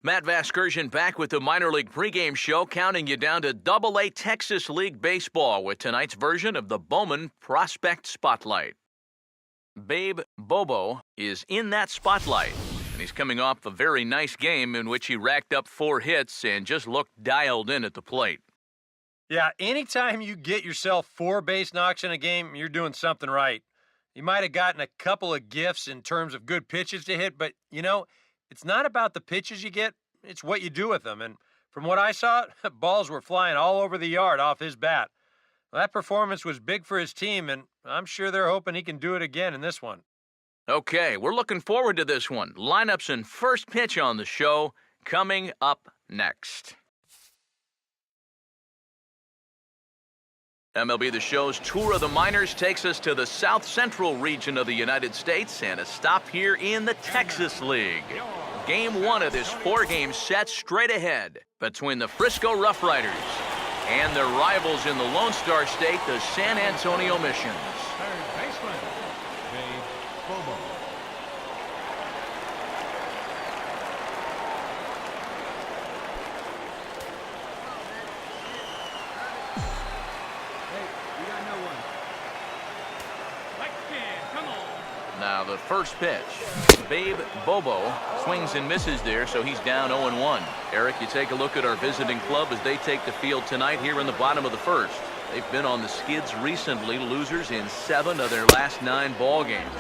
Matt Vasgersian back with the minor league pregame show, counting you down to Double-A Texas League Baseball with tonight's version of the Bowman Prospect Spotlight. Babe Bobo is in that spotlight, and he's coming off a very nice game in which he racked up 4 hits and just looked dialed in at the plate. Yeah, anytime you get yourself 4 base knocks in a game, you're doing something right. You might have gotten a couple of gifts in terms of good pitches to hit, but, it's not about the pitches you get, it's what you do with them. And from what I saw, balls were flying all over the yard off his bat. Well, that performance was big for his team, and I'm sure they're hoping he can do it again in this one. Okay, we're looking forward to this one. Lineups and first pitch on the show coming up next. MLB The Show's Tour of the Minors takes us to the South Central region of the United States and a stop here in the Texas League. Game 1 of this 4-game set straight ahead between the Frisco Rough Riders and their rivals in the Lone Star State, the San Antonio Missions. Third baseman, Bobo. Now the first pitch. Babe Bobo swings and misses there, so he's down 0-1. Eric, you take a look at our visiting club as they take the field tonight here in the bottom of the first. They've been on the skids recently, losers in 7 of their last 9 ball games.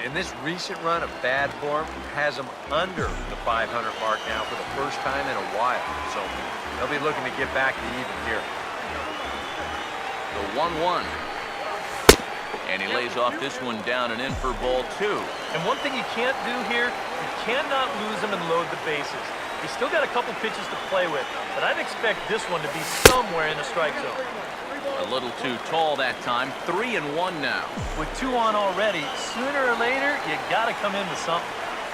And this recent run of bad form has them under the 500 mark now for the first time in a while. So they'll be looking to get back to even here. The 1-1. And he lays off this one down and in for ball 2. And one thing you can't do here, you cannot lose them and load the bases. He's still got a couple pitches to play with, but I'd expect this one to be somewhere in the strike zone. A little too tall that time. 3-1 now. With 2 on already, sooner or later, you got to come in with something.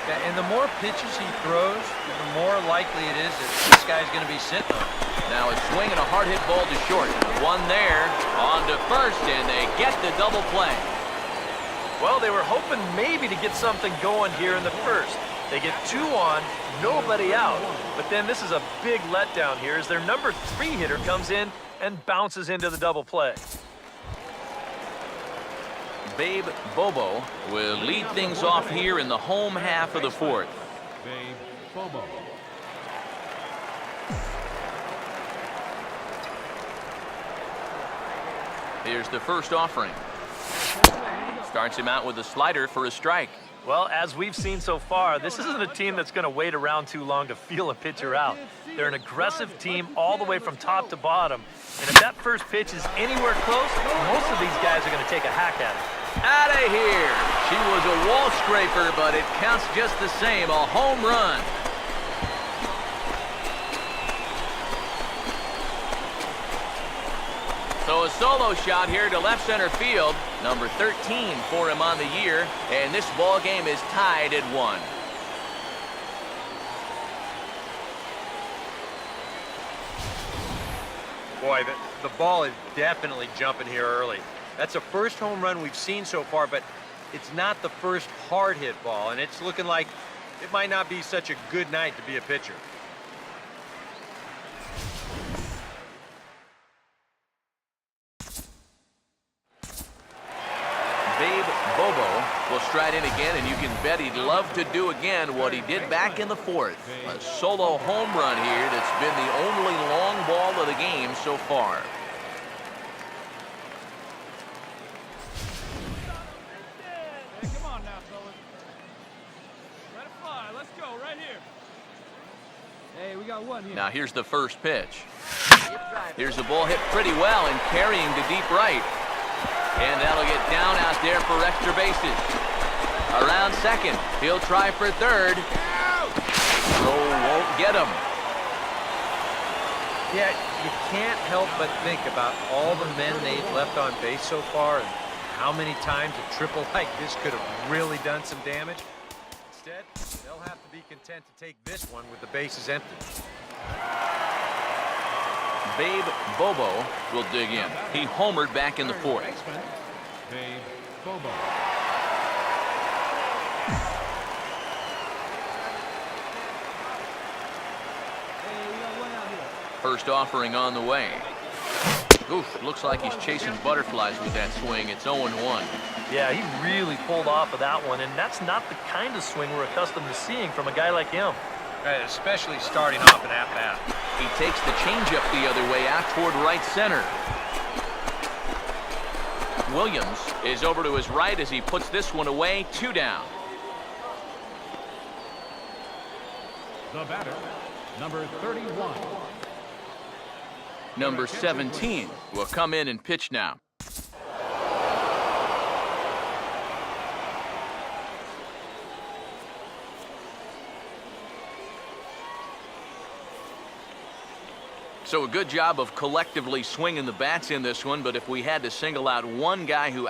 And the more pitches he throws, the more likely it is that this guy's going to be sitting on. Now a swing and a hard hit ball to short. One there, on to first, and they get the double play. Well, they were hoping maybe to get something going here in the first. They get 2 on, nobody out. But then this is a big letdown here as their number 3 hitter comes in and bounces into the double play. Babe Bobo will lead things off here in the home half of the 4th. Babe Bobo. Here's the first offering. Starts him out with a slider for a strike. Well, as we've seen so far, this isn't a team that's going to wait around too long to feel a pitcher out. They're an aggressive team all the way from top to bottom. And if that first pitch is anywhere close, most of these guys are going to take a hack at it. Out of here. She was a wall scraper, but it counts just the same. A home run. So a solo shot here to left center field. Number 13 for him on the year. And this ball game is tied at 1. Boy, the ball is definitely jumping here early. That's the first home run we've seen so far, but it's not the first hard hit ball, and it's looking like it might not be such a good night to be a pitcher. Babe Bobo will stride in again, and you can bet he'd love to do again what he did back in the 4th. A solo home run here that's been the only long ball of the game so far. Hey, come on now, fellas. Let it fly. Let's go right here. Hey, we got one here. Now here's the first pitch. Here's the ball hit pretty well and carrying to deep right. And that'll get down out there for extra bases. Around second. He'll try for third. Throw won't get him. Yeah, you can't help but think about all the men they've left on base so far and how many times a triple like this could have really done some damage. Instead, they'll have to be content to take this one with the bases empty. Babe Bobo will dig in. He homered back in the 4th. Babe Bobo. First offering on the way. Oof, looks like he's chasing butterflies with that swing. It's 0-1. Yeah, he really pulled off of that one, and that's not the kind of swing we're accustomed to seeing from a guy like him. Right, especially starting off an at-bat. He takes the changeup the other way out toward right center. Williams is over to his right as he puts this one away. 2 down. The batter, number 31. Number 17 will come in and pitch now. So a good job of collectively swinging the bats in this one, but if we had to single out one guy who